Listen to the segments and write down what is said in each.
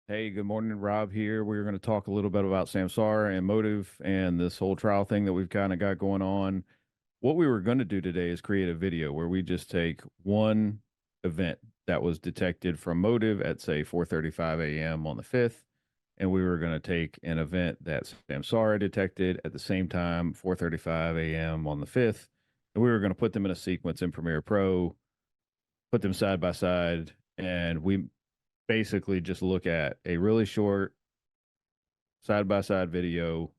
Hey, good morning, Rob here. We're going to talk a little bit about Samsara and Motive and this whole trial thing that we've kind of got going on. What we were going to do today is create a video where we just take one event that was detected from Motive at say 4:35 a.m. on the 5th, and we were going to take an event that Samsara detected at the same time, 4:35 a.m. on the 5th, and we were going to put them in a sequence in Premiere Pro, put them side by side, and we basically just look at a really short side by side video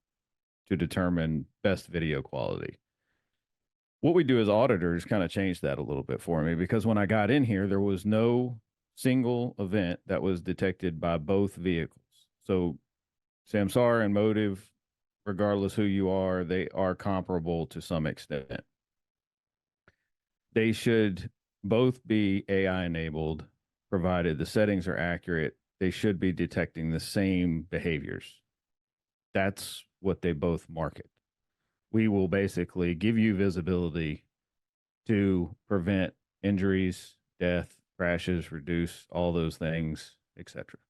to determine best video quality. What we do as auditors kind of changed that a little bit for me because when I got in here, there was no single event that was detected by both vehicles. So Samsara and Motive, regardless who you are, they are comparable to some extent. They should both be AI enabled, provided the settings are accurate. They should be detecting the same behaviors. That's what they both market. We will basically give you visibility to prevent injuries, death, crashes, reduce all those things, etc.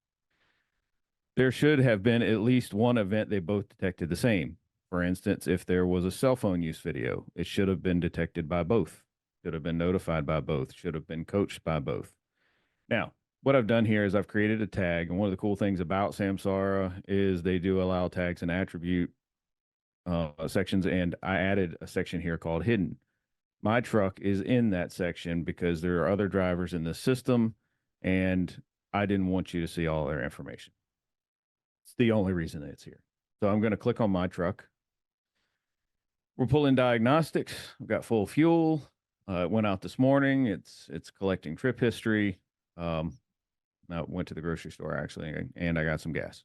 There should have been at least one event they both detected the same. For instance, if there was a cell phone use video, it should have been detected by both, should have been notified by both, should have been coached by both. Now, what I've done here is I've created a tag, and one of the cool things about Samsara is they do allow tags and attribute sections, and I added a section here called hidden. My truck is in that section because there are other drivers in the system, and I didn't want you to see all their information. It's the only reason it's here. So I'm going to click on my truck. We're pulling diagnostics. We've got full fuel. It went out this morning. It's collecting trip history. I went to the grocery store actually, and I got some gas.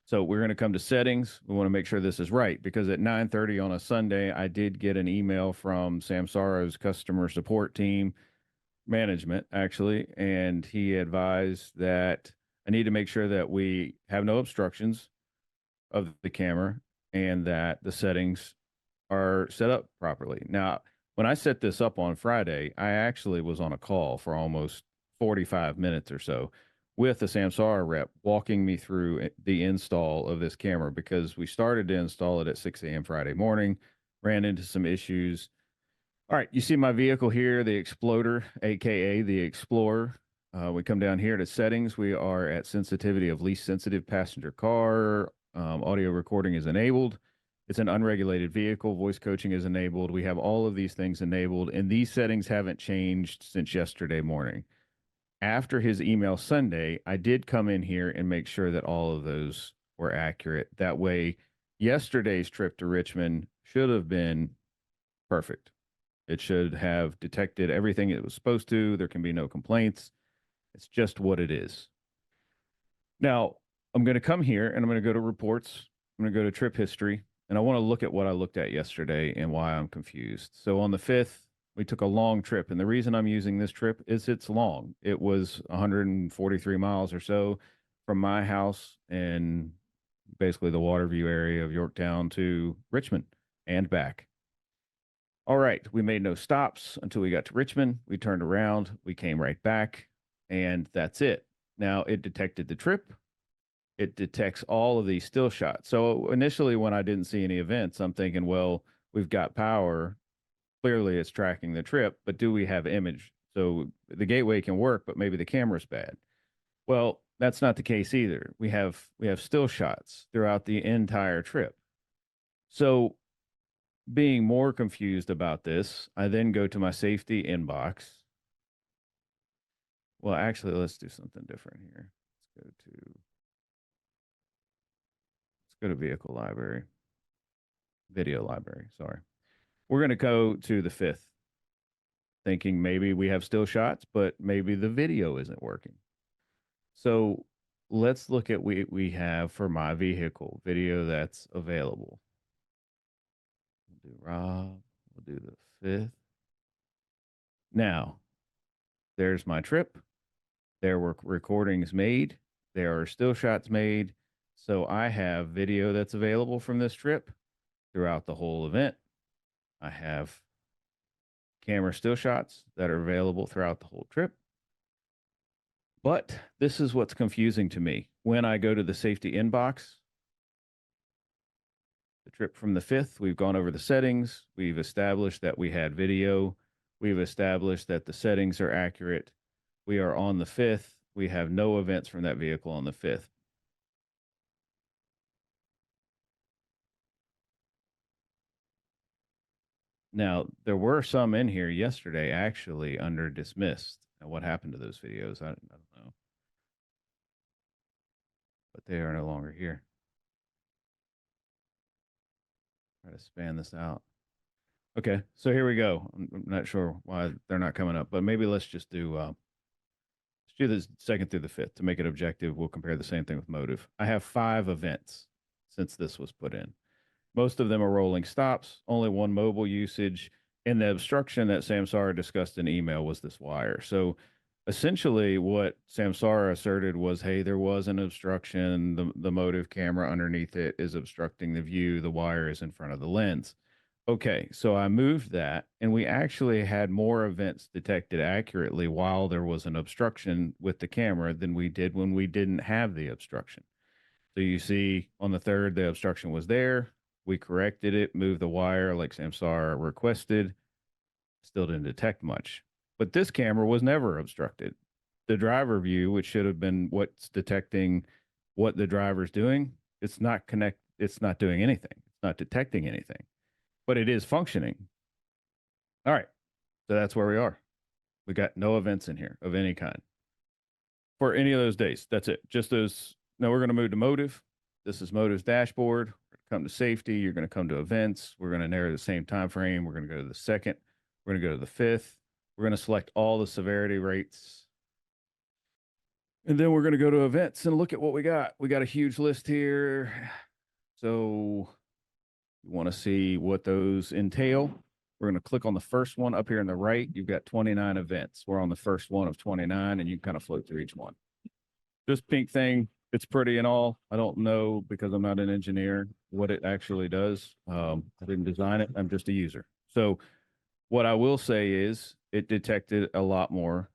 So we're going to come to settings. We want to make sure this is right because at 9:30 on a Sunday, I did get an email from Samsara's customer support team management actually, and he advised that I need to make sure that we have no obstructions of the camera and that the settings are set up properly. Now, when I set this up on Friday, I actually was on a call for almost 45 minutes or so with the Samsara rep walking me through the install of this camera because we started to install it at 6 a.m. Friday morning, ran into some issues. All right, you see my vehicle here, the Exploder, aka the Explorer. We come down here to settings. We are at sensitivity of least sensitive passenger car. Audio recording is enabled. It's an unregulated vehicle. Voice coaching is enabled. We have all of these things enabled, and these settings haven't changed since yesterday morning. After his email Sunday, I did come in here and make sure that all of those were accurate. That way, yesterday's trip to Richmond should have been perfect. It should have detected everything it was supposed to. There can be no complaints. It's just what it is. Now, I'm going to come here and I'm going to go to reports. I'm going to go to trip history, and I want to look at what I looked at yesterday and why I'm confused. So on the 5th, we took a long trip, and the reason I'm using this trip is it's long. It was 143 miles or so from my house in basically the Waterview area of Yorktown to Richmond and back. All right, we made no stops until we got to Richmond. We turned around, we came right back, and that's it. Now it detected the trip. It detects all of these still shots. So initially, when I didn't see any events, I'm thinking, well, we've got power. Clearly, it's tracking the trip, but do we have image? So the gateway can work, but maybe the camera's bad. Well, that's not the case either. We have still shots throughout the entire trip. So being more confused about this, I then go to my safety inbox. Well, actually, let's do something different here. Let's go to vehicle library, video library. Sorry. We're going to go to the 5th, thinking maybe we have still shots, but maybe the video isn't working. So let's look at what we have for my vehicle video that's available. We'll do Rob. We'll do the 5th. Now, there's my trip. There were recordings made. There are still shots made. So I have video that's available from this trip throughout the whole event. I have camera still shots that are available throughout the whole trip. But this is what's confusing to me. When I go to the safety inbox, the trip from the 5th, we've gone over the settings. We've established that we had video. We've established that the settings are accurate. We are on the 5th. We have no events from that vehicle on the 5th. Now, there were some in here yesterday actually under dismissed. Now, what happened to those videos? I don't know. But they are no longer here. Try to span this out. Okay, so here we go. I'm not sure why they're not coming up, but maybe let's do the 2nd through the 5th to make it objective. We'll compare the same thing with Motive. I have 5 events since this was put in. Most of them are rolling stops, only one mobile usage, and the obstruction that Samsara discussed in email was this wire. So essentially what Samsara asserted was, hey, there was an obstruction. The Motive camera underneath it is obstructing the view. The wire is in front of the lens. Okay, so I moved that, and we actually had more events detected accurately while there was an obstruction with the camera than we did when we didn't have the obstruction. So you see on the 3rd, the obstruction was there. We corrected it, moved the wire like Samsara requested. Still didn't detect much. But this camera was never obstructed. The driver view, which should have been what's detecting what the driver's doing, it's not doing anything. It's not detecting anything, but it is functioning. All right. So that's where we are. We got no events in here of any kind for any of those days. That's it. Just those. Now we're going to move to Motive. This is Motive's dashboard. Come to safety. You're going to come to events. We're going to narrow the same time frame. We're going to go to the 2nd. We're going to go to the 5th. We're going to select all the severity rates. And then we're going to go to events and look at what we got. We got a huge list here. So you want to see what those entail. We're going to click on the first one up here on the right. You've got 29 events. We're on the first one of 29, and you can kind of float through each one. This pink thing, it's pretty and all. I don't know, because I'm not an engineer, what it actually does. I didn't design it. I'm just a user. So what I will say is it detected a lot more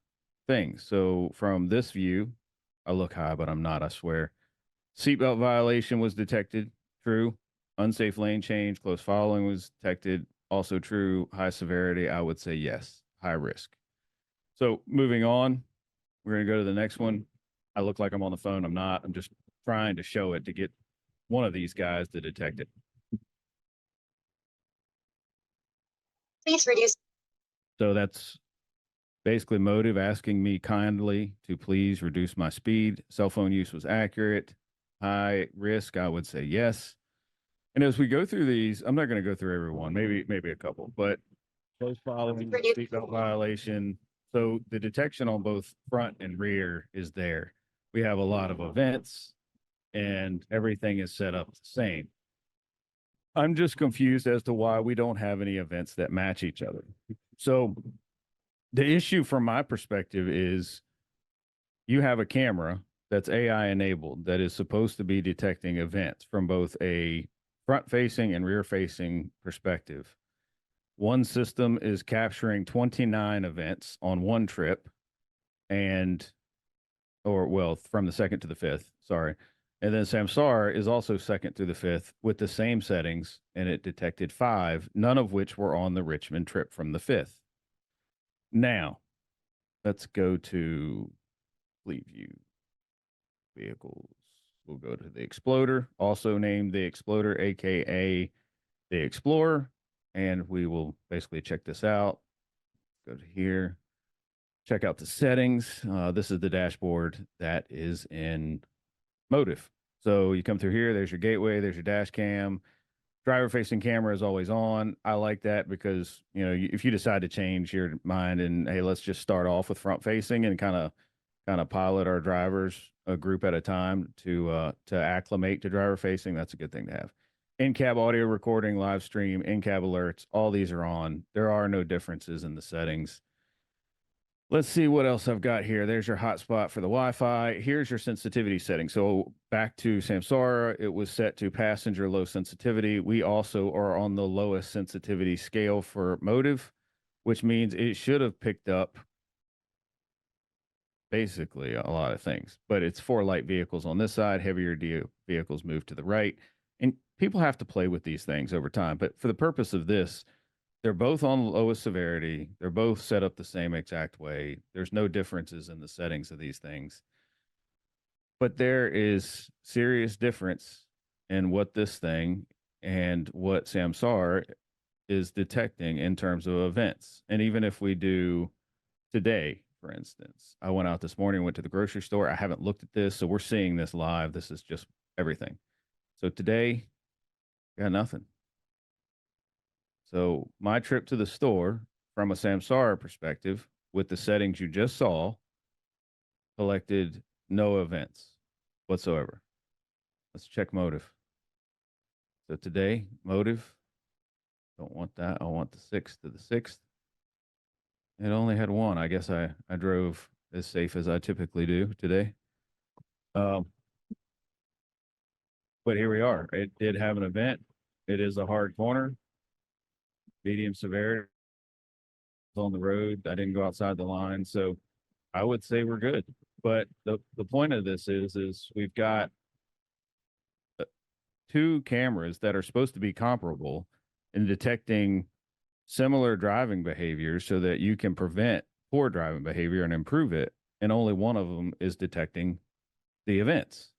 things. So from this view, I look high, but I'm not, I swear. Seatbelt violation was detected. True. Unsafe lane change, close following was detected. Also true. High severity, I would say yes. High risk. So moving on, we're going to go to the next one. I look like I'm on the phone. I'm not. I'm just trying to show it to get one of these guys to detect it. Please reduce. So that's basically Motive asking me kindly to please reduce my speed. Cell phone use was accurate. High risk, I would say yes. And as we go through these, I'm not going to go through every one, maybe a couple, but close following, seatbelt violation. So the detection on both front and rear is there. We have a lot of events and everything is set up the same. I'm just confused as to why we don't have any events that match each other. So the issue from my perspective is you have a camera that's AI enabled that is supposed to be detecting events from both a front facing and rear facing perspective. One system is capturing 29 events on one trip from the 2nd to the 5th, sorry. And then Samsara is also 2nd to the 5th with the same settings, and it detected 5, none of which were on the Richmond trip from the 5th. Now, let's go to Fleet View vehicles. We'll go to the Exploder, also named the Exploder, aka the Explorer, and we will basically check this out. Go to here, check out the settings. This is the dashboard that is in Motive. So you come through here, there's your gateway, there's your dash cam. Driver facing camera is always on. I like that because, if you decide to change your mind and, hey, let's just start off with front facing and kind of pilot our drivers a group at a time to acclimate to driver facing, that's a good thing to have. In-cab audio recording, live stream, in-cab alerts, all these are on. There are no differences in the settings. Let's see what else I've got here. There's your hotspot for the Wi-Fi. Here's your sensitivity setting. So back to Samsara, it was set to passenger low sensitivity. We also are on the lowest sensitivity scale for Motive, which means it should have picked up basically a lot of things, but it's for light vehicles on this side, heavier vehicles move to the right. And people have to play with these things over time. But for the purpose of this, they're both on the lowest severity. They're both set up the same exact way. There's no differences in the settings of these things. But there is serious difference in what this thing and what Samsara is detecting in terms of events. And even if we do today, for instance, I went out this morning, went to the grocery store. I haven't looked at this, so we're seeing this live. This is just everything. So today, got nothing. So my trip to the store from a Samsara perspective with the settings you just saw collected no events whatsoever. Let's check motive. So today, motive, don't want that. I want the 6th to the 6th. It only had one. I guess I drove as safe as I typically do today. But here we are. It did have an event. It is a hard corner, medium severity on the road. I didn't go outside the line. So I would say we're good. But the point of this is we've got two cameras that are supposed to be comparable in detecting similar driving behaviors so that you can prevent poor driving behavior and improve it. And only one of them is detecting the events.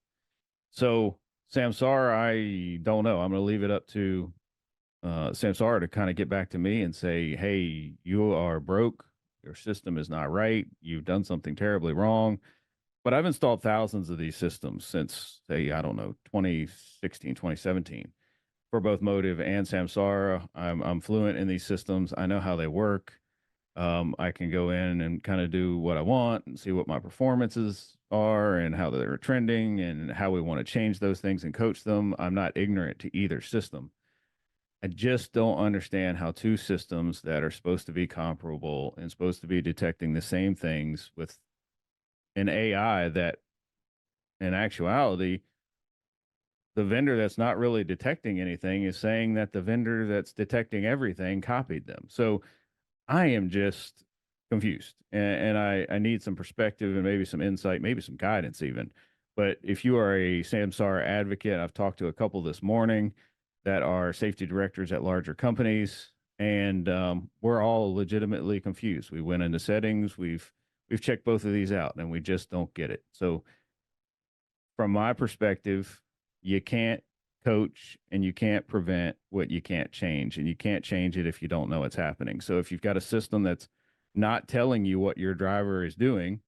So Samsara, I don't know. I'm going to leave it up to Samsara to kind of get back to me and say, hey, you are broke. Your system is not right. You've done something terribly wrong. But I've installed thousands of these systems since, say, I don't know, 2016, 2017 for both Motive and Samsara. I'm fluent in these systems. I know how they work. I can go in and kind of do what I want and see what my performances are and how they're trending and how we want to change those things and coach them. I'm not ignorant to either system. I just don't understand how two systems that are supposed to be comparable and supposed to be detecting the same things with an AI that in actuality, the vendor that's not really detecting anything is saying that the vendor that's detecting everything copied them. So I am just confused and I need some perspective and maybe some insight, maybe some guidance even. But if you are a Samsara advocate, I've talked to a couple this morning that are safety directors at larger companies, and we're all legitimately confused. We went into settings, we've checked both of these out, and we just don't get it. So from my perspective, you can't coach and you can't prevent what you can't change, and you can't change it if you don't know it's happening. So if you've got a system that's not telling you what your driver is doing,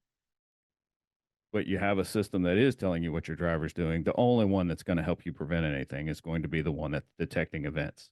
but you have a system that is telling you what your driver's doing, the only one that's going to help you prevent anything is going to be the one that's detecting events.